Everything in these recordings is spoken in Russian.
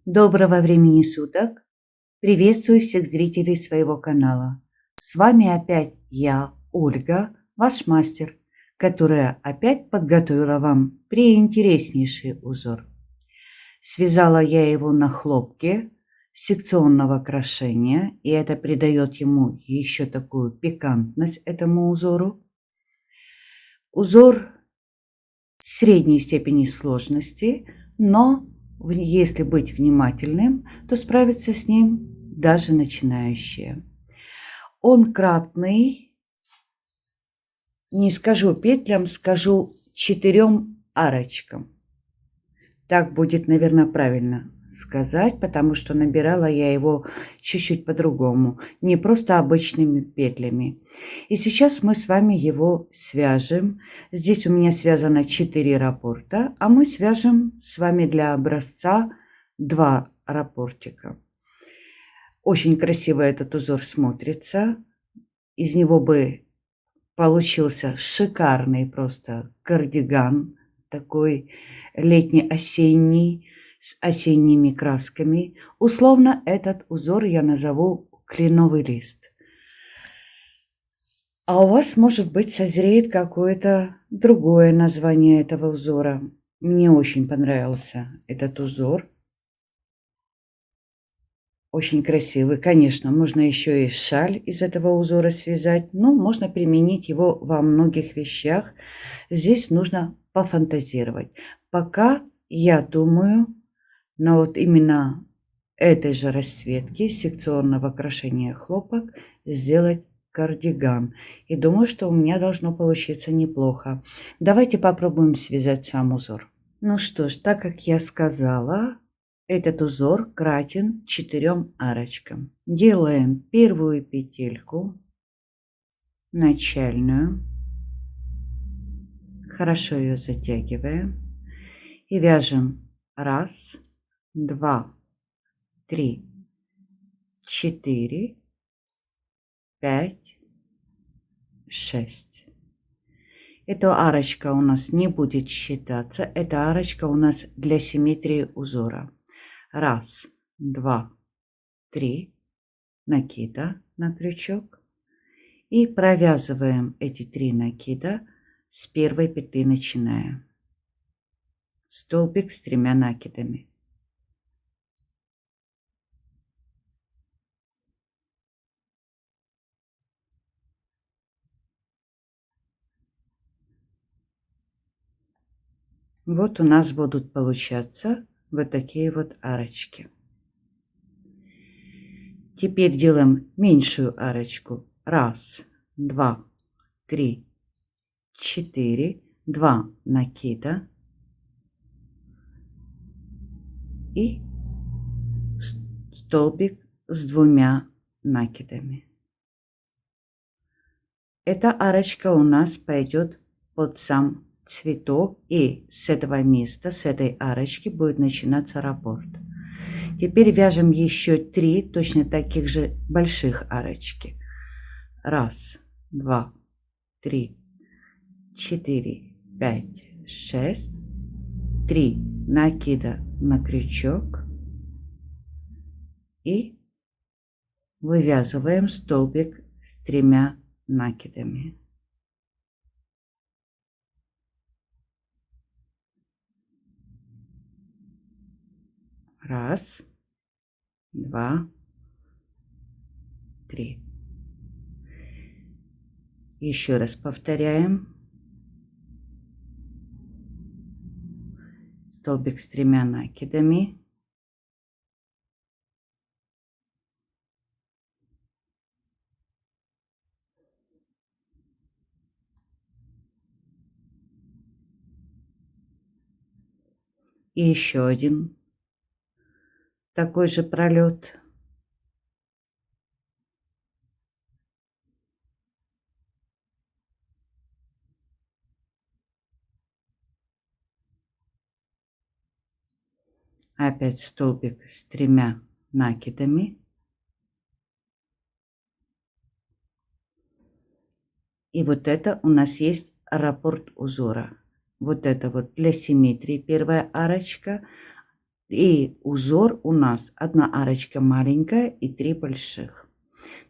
Доброго времени суток! Приветствую всех зрителей своего канала. С вами опять я, Ольга, ваш мастер, которая опять подготовила вам преинтереснейший узор. Связала я его на хлопке секционного крошения, и это придает ему еще такую пикантность этому узору. Узор средней степени сложности, но если быть внимательным, то справятся с ним даже начинающие. Он кратный, не скажу петлям, скажу 4 арочкам. Так будет, наверное, правильно сказать, потому что набирала я его чуть-чуть по-другому, не просто обычными петлями. И сейчас мы с вами его свяжем. Здесь у меня связано 4 раппорта, а мы свяжем с вами для образца 2 раппортика. Очень красиво этот узор смотрится. Из него бы получился шикарный просто кардиган, такой летне-осенний, с осенними красками. Условно этот узор я назову кленовый лист. А у вас, может быть, созреет какое-то другое название этого узора. Мне очень понравился этот узор. Очень красивый. Конечно, можно еще и шаль из этого узора связать, но можно применить его во многих вещах. Здесь нужно пофантазировать. Пока я думаю, но вот именно этой же расцветки секционного крошения хлопок сделать кардиган. И думаю, что у меня должно получиться неплохо. Давайте попробуем связать сам узор. Ну что ж, так как я сказала, этот узор кратен 4 арочкам. Делаем первую петельку, начальную. Хорошо ее затягиваем. И вяжем 1, 2, 3, 4, 5, 6. Эта арочка у нас не будет считаться. Эта арочка у нас для симметрии узора. 1, 2, 3. Накида на крючок. И провязываем эти 3 накида с первой петли начиная. Столбик с 3 накидами. Вот у нас будут получаться вот такие вот арочки. Теперь делаем меньшую арочку. 1, 2, 3, 4. 2 накида. И столбик с 2 накидами. Эта арочка у нас пойдет под сам цветок, и с этого места, с этой арочки будет начинаться раппорт. Теперь вяжем еще 3 точно таких же больших арочки. 1, 2, 3, 4, 5, 6. 3 накида на крючок и вывязываем столбик с 3 накидами. 1, 2, 3. Еще раз повторяем. Столбик с 3 накидами. И еще один такой же пролет. Опять столбик с 3 накидами. И вот это у нас есть раппорт узора. Вот это вот для симметрии первая арочка. И узор у нас одна арочка маленькая и 3 больших.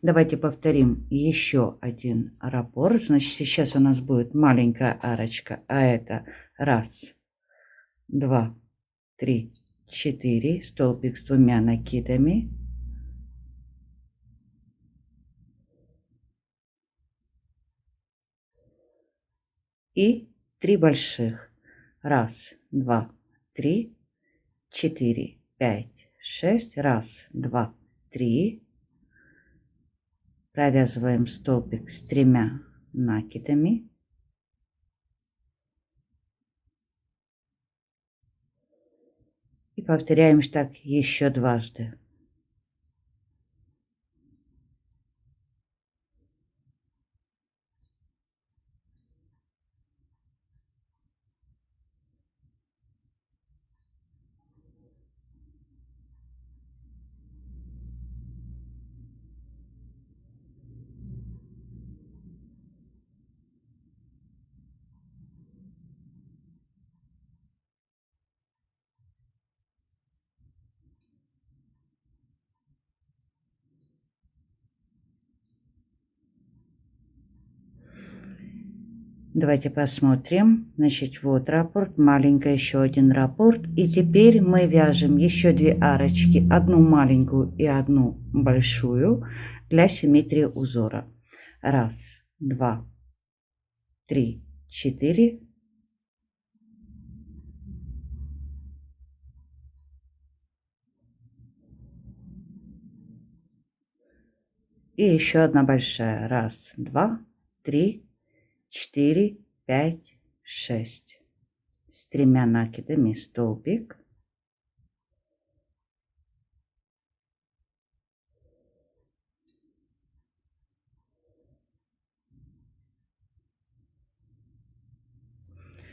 Давайте повторим еще один раппорт. Значит, сейчас у нас будет маленькая арочка, а это раз, два, три, 4, столбик с двумя накидами. И 3 больших. Раз, два, три, 4, 5, 6. Раз, два, три. Провязываем столбик с 3 накидами. И повторяем так еще дважды. Давайте посмотрим. Значит, вот раппорт, маленький еще один раппорт. И теперь мы вяжем еще 2 арочки, одну маленькую и одну большую для симметрии узора. Раз, два, три, 4. И еще одна большая. Раз, два, три, 4, 5, 6. С 3 накидами столбик.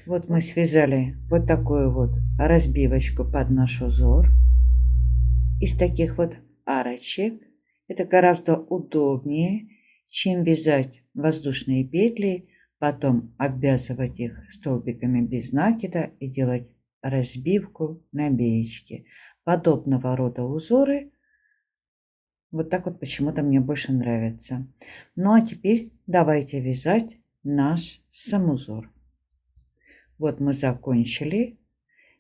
Вот мы связали вот такую вот разбивочку под наш узор. Из таких вот арочек. Это гораздо удобнее, чем вязать воздушные петли, потом обвязывать их столбиками без накида и делать разбивку на беечке. Подобного рода узоры вот так вот почему-то мне больше нравится. Ну а теперь давайте вязать наш сам узор. Вот мы закончили.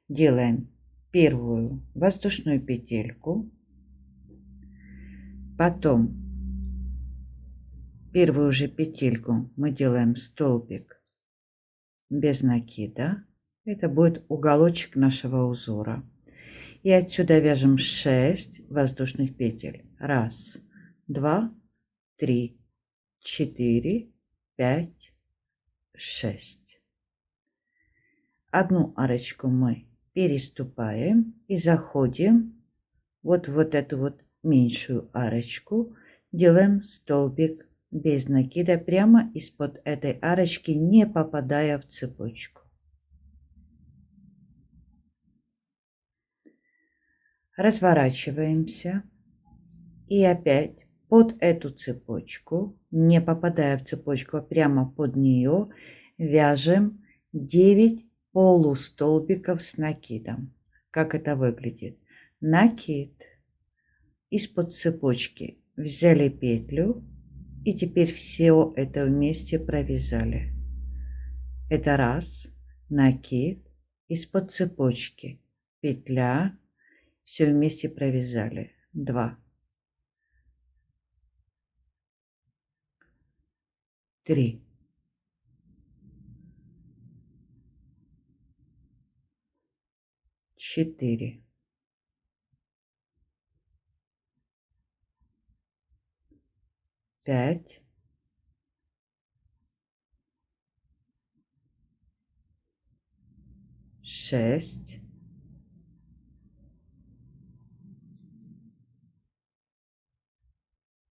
Делаем первую воздушную петельку. Потом первую же петельку мы делаем столбик без накида. Это будет уголочек нашего узора. И отсюда вяжем 6 воздушных петель. Раз, два, три, 4, 5, 6. Одну арочку мы переступаем и заходим вот в эту вот меньшую арочку, делаем столбик без накида прямо из-под этой арочки, не попадая в цепочку. Разворачиваемся и опять под эту цепочку, не попадая в цепочку, а прямо под нее, вяжем 9 полустолбиков с накидом. Как это выглядит? Накид, из-под цепочки взяли петлю и теперь все это вместе провязали. Это раз, накид, из-под цепочки петля, все вместе провязали. 2, 3, 4, 5, 6,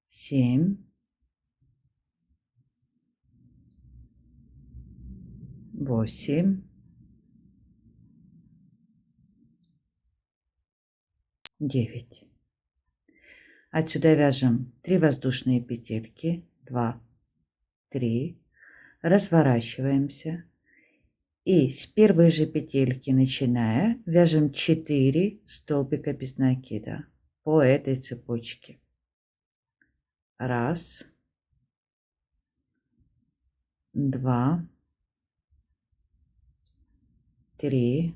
7, 8, 9. Отсюда вяжем 3 воздушные петельки, 2, 3, разворачиваемся И с первой же петельки начиная вяжем 4 столбика без накида по этой цепочке. Раз, два, три,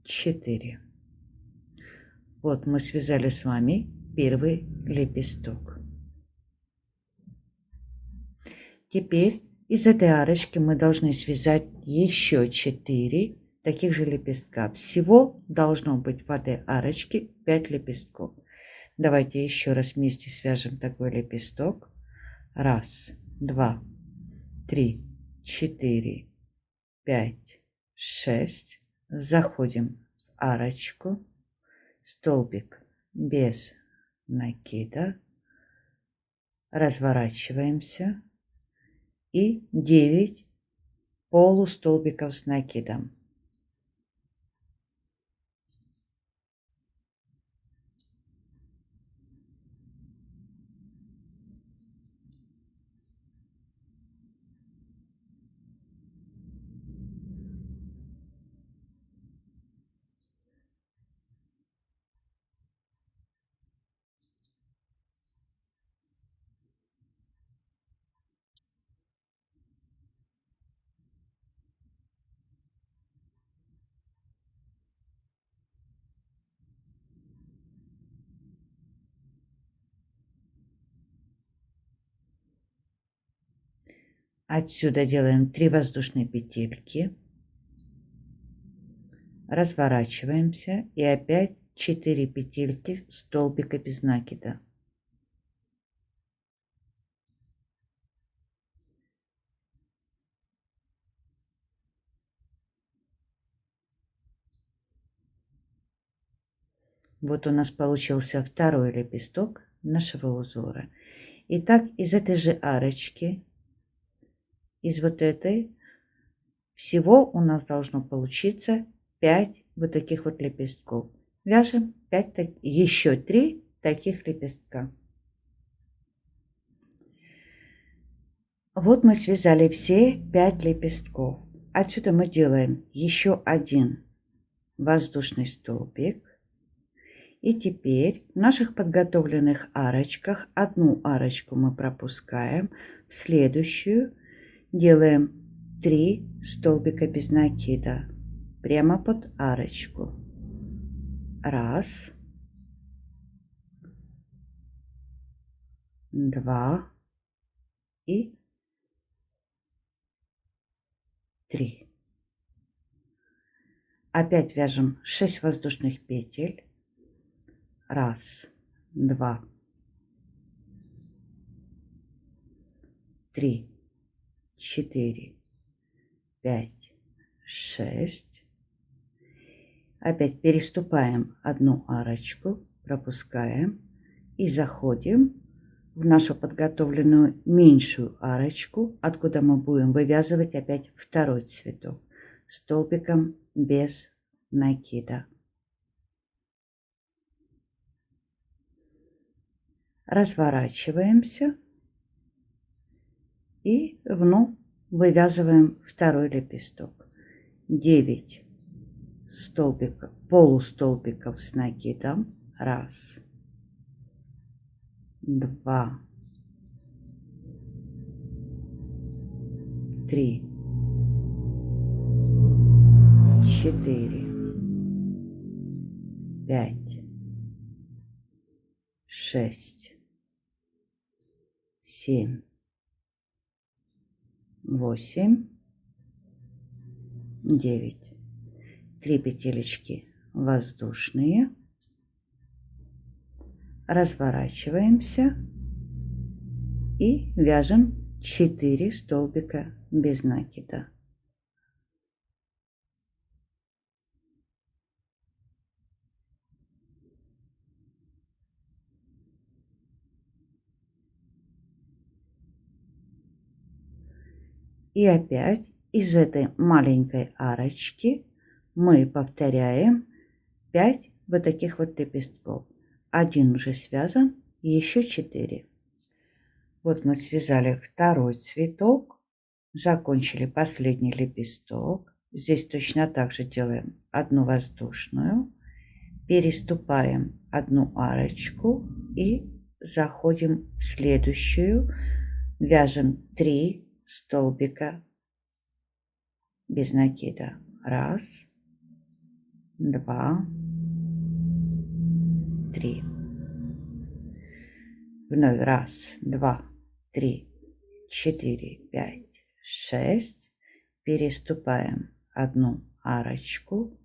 4. Вот мы связали с вами первый лепесток. Теперь из этой арочки мы должны связать еще 4 таких же лепестка. Всего должно быть в этой арочке 5 лепестков. Давайте еще раз вместе свяжем такой лепесток. Раз, два, три, 4, 5, 6. Заходим в арочку. Столбик без накида. Разворачиваемся. И 9 полустолбиков с накидом. Отсюда делаем 3 воздушные петельки. Разворачиваемся и опять 4 петельки столбика без накида. Вот у нас получился второй лепесток нашего узора. Итак, из этой же арочки, из вот этой, всего у нас должно получиться 5 вот таких вот лепестков. Вяжем 5, еще 3 таких лепестка. Вот мы связали все 5 лепестков. Отсюда мы делаем еще один воздушный столбик. И теперь в наших подготовленных арочках одну арочку мы пропускаем, в следующую делаем 3 столбика без накида прямо под арочку. Раз, два и 3. Опять вяжем 6 воздушных петель. Раз, два, 3, 4, 5, 6. Опять переступаем одну арочку, пропускаем и заходим в нашу подготовленную меньшую арочку, откуда мы будем вывязывать опять второй цветок столбиком без накида. Разворачиваемся и вновь вывязываем второй лепесток. 9 столбиков, полустолбиков с накидом. Раз, два, 3, 4, 5, 6, 7, 8, 9. 3 петелечки воздушные. Разворачиваемся и вяжем 4 столбика без накида. И опять из этой маленькой арочки мы повторяем 5 вот таких вот лепестков. Один уже связан, еще 4. Вот мы связали второй цветок Закончили последний лепесток. Здесь точно так же делаем одну воздушную, переступаем одну арочку и заходим в следующую, вяжем 3 столбика без накида. 1, 2, 3. Вновь 1, 2, 3, 4, 5, 6. Переступаем одну арочку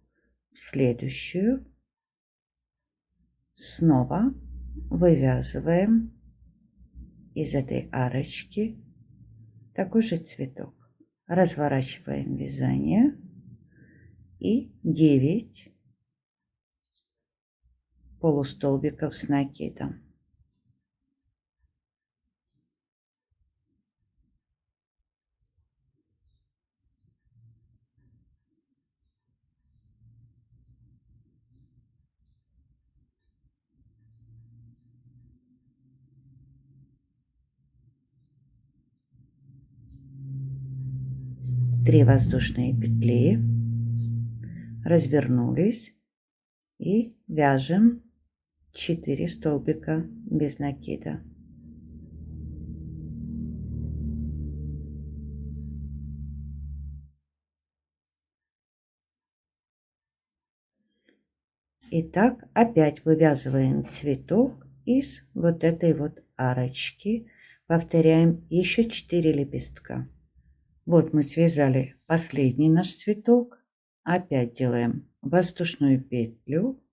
в следующую. Снова вывязываем из этой арочки такой же цветок. Разворачиваем вязание и 9 полустолбиков с накидом. Три воздушные петли, развернулись и вяжем 4 столбика без накида. Итак, опять вывязываем цветок из вот этой вот арочки. Повторяем еще 4 лепестка. Вот мы связали последний наш цветок. Опять делаем воздушную петлю.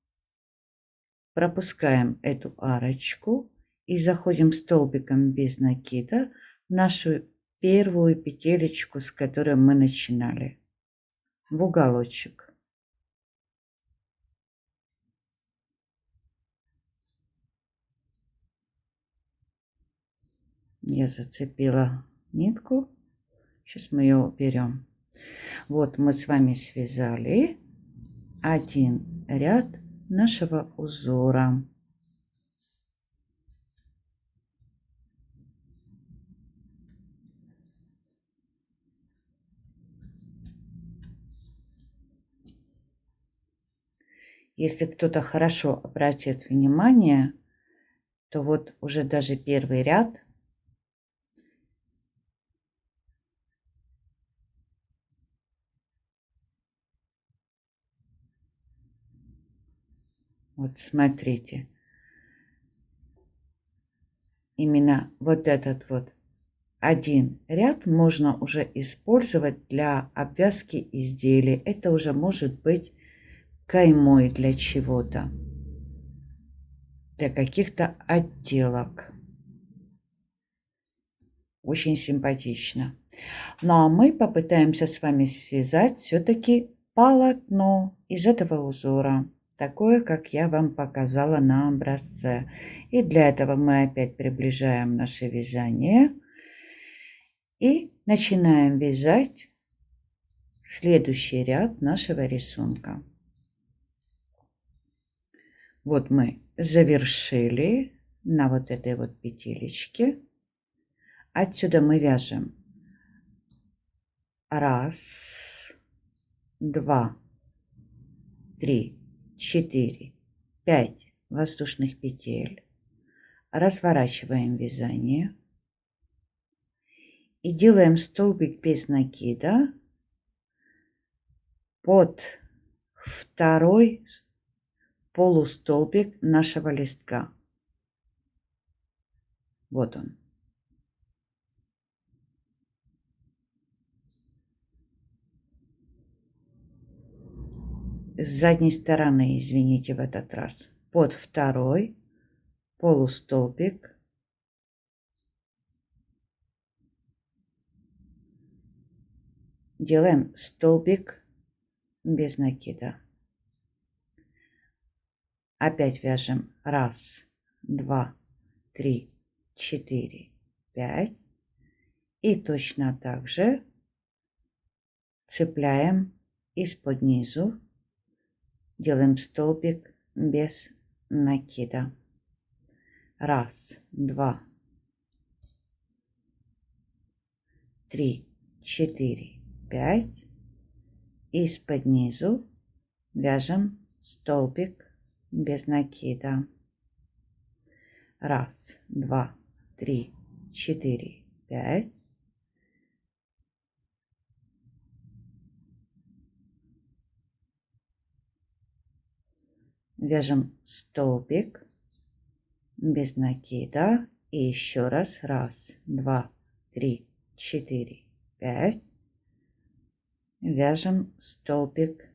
Пропускаем эту арочку и заходим столбиком без накида в нашу первую петелечку, с которой мы начинали, в уголочек. Я зацепила нитку. Сейчас мы ее уберем. Вот мы с вами связали один ряд нашего узора. Если кто-то хорошо обратит внимание, то вот уже даже первый ряд вот смотрите, именно вот этот вот один ряд можно уже использовать для обвязки изделий. Это уже может быть каймой для чего-то, для каких-то отделок. Очень симпатично. Ну а мы попытаемся с вами связать все-таки полотно из этого узора, такое, как я вам показала на образце. И для этого мы опять приближаем наше вязание и начинаем вязать следующий ряд нашего рисунка. Вот мы завершили на вот этой вот петелечке. Отсюда мы вяжем 1, 2, 3, 4, 5 воздушных петель. Разворачиваем вязание и делаем столбик без накида под второй полустолбик нашего листка. Вот он. С задней стороны, извините, в этот раз. Под второй полустолбик делаем столбик без накида. Опять вяжем 1, 2, 3, 4, 5. И точно так же цепляем из-под низу, делаем столбик без накида. 1, 2, 3, 4, 5. Из-под низу вяжем столбик без накида. 1, 2, 3, 4, 5. Вяжем столбик без накида и еще раз 1, 2, 3, 4, 5. Вяжем столбик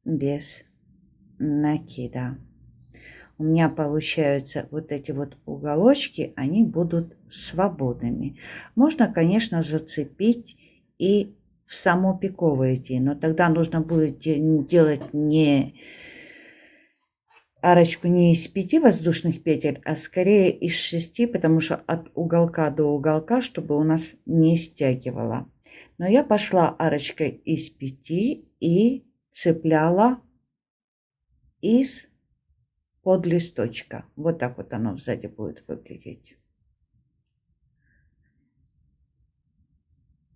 без накида. У меня получаются вот эти вот уголочки, они будут свободными. Можно, конечно, зацепить и в само пико идти, но тогда нужно будет делать не арочку не из 5 воздушных петель, а скорее из 6, потому что от уголка до уголка, чтобы у нас не стягивало. Но я пошла арочкой из 5 и цепляла из под листочка. Вот так вот оно сзади будет выглядеть.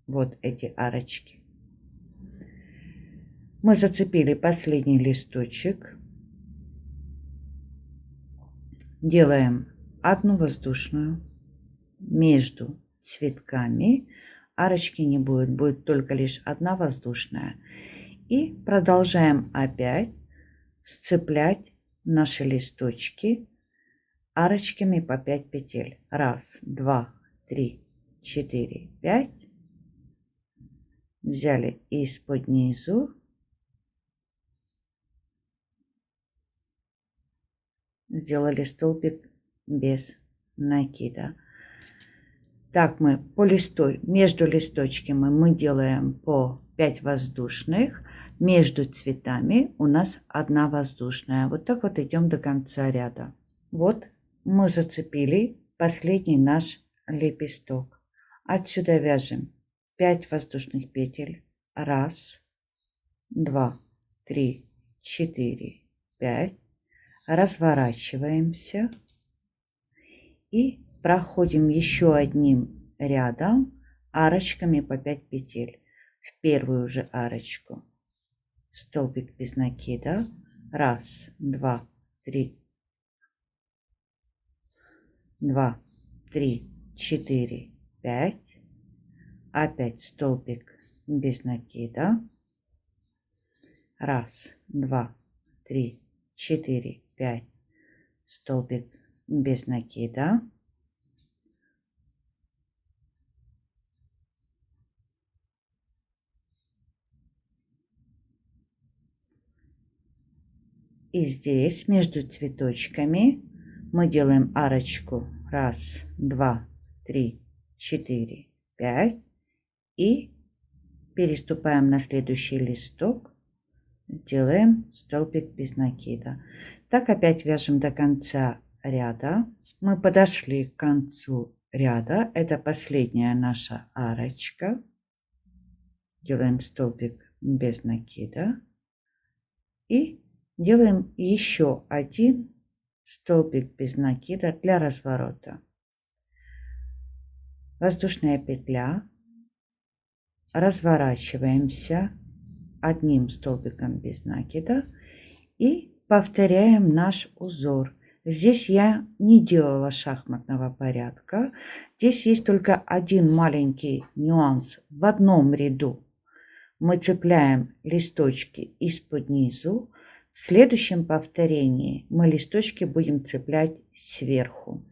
Вот эти арочки. Мы зацепили последний листочек. Делаем одну воздушную между цветками. Арочки не будет, будет только лишь одна воздушная. И продолжаем опять сцеплять наши листочки арочками по 5 петель. 1, 2, 3, 4, 5. Взяли из-под низу, сделали столбик без накида. Так мы между листочками мы делаем по 5 воздушных, между цветами у нас одна воздушная. Вот так вот идем до конца ряда. Вот мы зацепили последний наш лепесток. Отсюда вяжем 5 воздушных петель. 1, 2, 3, 4, 5. Разворачиваемся и проходим еще одним рядом арочками по 5 петель. В первую же арочку столбик без накида. 1, 2, 3, 2, 3, 4, 5. Опять столбик без накида. 1, 2, 3, 4, 5. Столбик без накида. И здесь между цветочками мы делаем арочку 1, 2, 3, 4, 5 и переступаем на следующий листок, делаем столбик без накида. Так опять вяжем до конца ряда. Мы подошли к концу ряда, это последняя наша арочка. Делаем столбик без накида и делаем еще один столбик без накида для разворота. Воздушная петля, разворачиваемся одним столбиком без накида и повторяем наш узор. Здесь я не делала шахматного порядка. Здесь есть только один маленький нюанс. В одном ряду мы цепляем листочки из-под низу. В следующем повторении мы листочки будем цеплять сверху.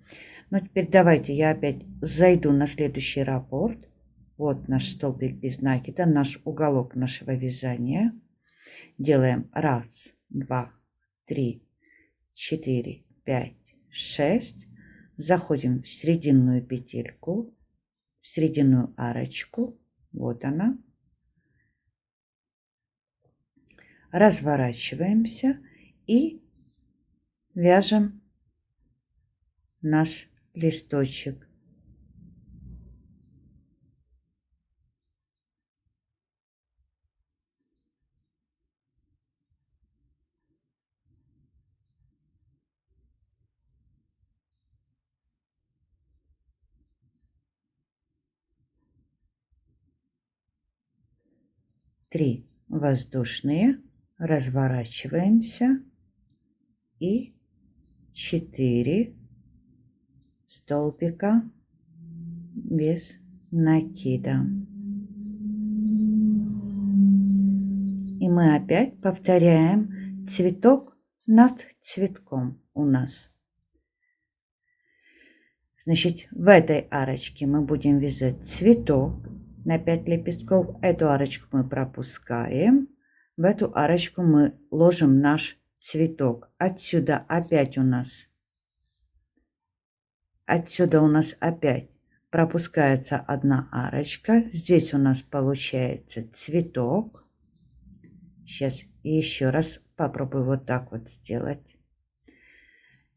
Ну, теперь давайте я опять зайду на следующий раппорт. Вот наш столбик без накида, наш уголок нашего вязания. Делаем 1, 2, 3, 4, 5, 6. Заходим в срединную петельку, в срединную арочку. Вот она. Разворачиваемся и вяжем наш листочек. 3 воздушные, разворачиваемся и 4 столбика без накида. И мы опять повторяем цветок над цветком у нас. Значит, в этой арочке мы будем вязать цветок на 5 лепестков. Эту арочку мы пропускаем. В эту арочку мы ложим наш цветок. Отсюда опять у нас опять пропускается одна арочка. Здесь у нас получается цветок. Сейчас еще раз попробую вот так вот сделать.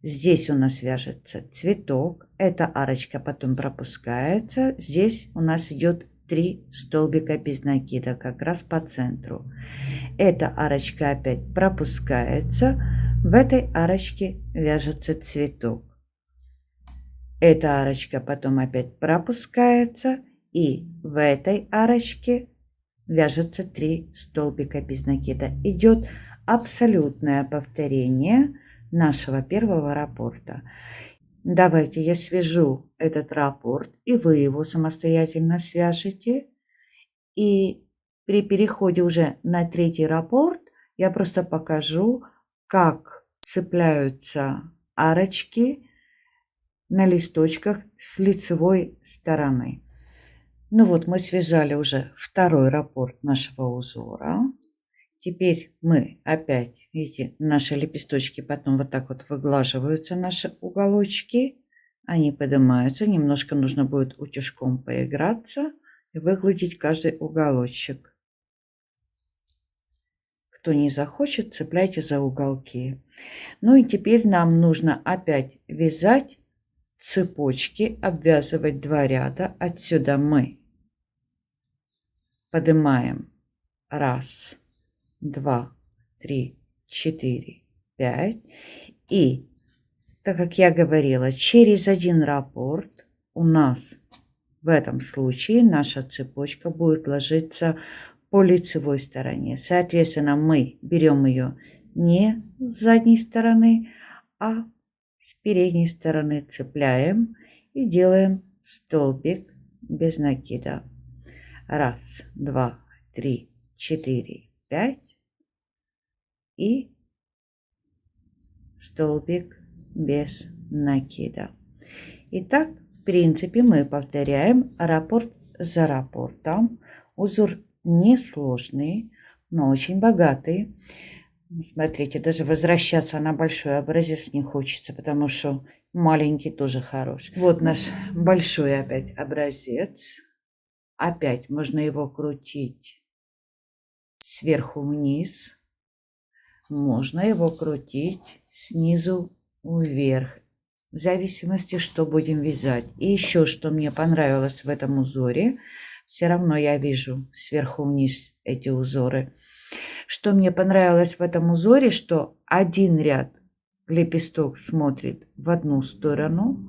Здесь у нас вяжется цветок. Эта арочка потом пропускается. Здесь у нас идет 3 столбика без накида, как раз по центру. Эта арочка опять пропускается. В этой арочке вяжется цветок. Эта арочка потом опять пропускается. И в этой арочке вяжется 3 столбика без накида. Идет абсолютное повторение нашего первого раппорта. Давайте я свяжу этот раппорт, и вы его самостоятельно свяжете. И при переходе уже на третий раппорт я просто покажу, как цепляются арочки на листочках с лицевой стороны. Ну вот, мы связали уже второй раппорт нашего узора. Теперь мы опять, видите, наши лепесточки потом вот так вот выглаживаются, наши уголочки. Они поднимаются. Немножко нужно будет утюжком поиграться и выгладить каждый уголочек. Кто не захочет, цепляйте за уголки. Ну и теперь нам нужно опять вязать цепочки, обвязывать 2 ряда. Отсюда мы поднимаем 1, 2, 3, 4, 5. И, так как я говорила, через один раппорт у нас в этом случае наша цепочка будет ложиться по лицевой стороне. Соответственно, мы берем ее не с задней стороны, а с передней стороны, цепляем и делаем столбик без накида. 1, 2, 3, 4, 5. И столбик без накида. Итак, в принципе, мы повторяем раппорт за раппортом. Узор несложный, но очень богатый. Смотрите, даже возвращаться на большой образец не хочется, потому что маленький тоже хорош. Вот наш большой опять образец. Опять можно его крутить сверху вниз. Можно его крутить снизу вверх, в зависимости, что будем вязать. И еще, что мне понравилось в этом узоре, все равно я вижу сверху вниз эти узоры. Что мне понравилось в этом узоре, что один ряд лепесток смотрит в одну сторону,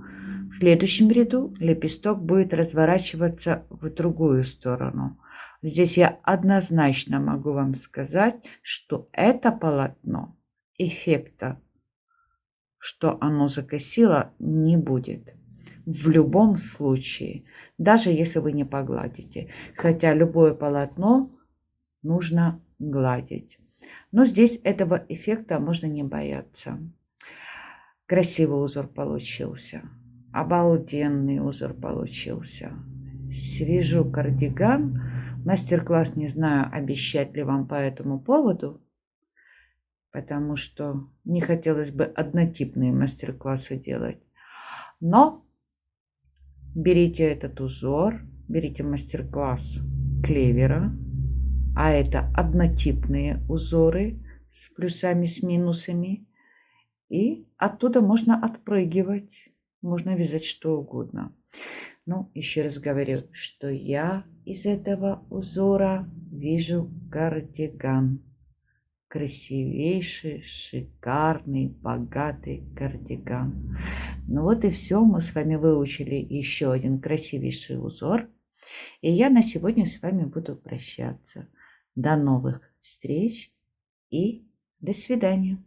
в следующем ряду лепесток будет разворачиваться в другую сторону. Здесь я однозначно могу вам сказать, что это полотно эффекта, что оно закосило, не будет. В любом случае, даже если вы не погладите. Хотя любое полотно нужно гладить. Но здесь этого эффекта можно не бояться. Красивый узор получился. Обалденный узор получился. Свяжу кардиган. Мастер-класс не знаю, обещать ли вам по этому поводу, потому что не хотелось бы однотипные мастер-классы делать. Но берите этот узор, берите мастер-класс клевера, а это однотипные узоры с плюсами, с минусами, и оттуда можно отпрыгивать, можно вязать что угодно. Ну, еще раз говорю, что я из этого узора вижу кардиган. Красивейший, шикарный, богатый кардиган. Ну вот и все. Мы с вами выучили еще один красивейший узор. И я на сегодня с вами буду прощаться. До новых встреч и до свидания.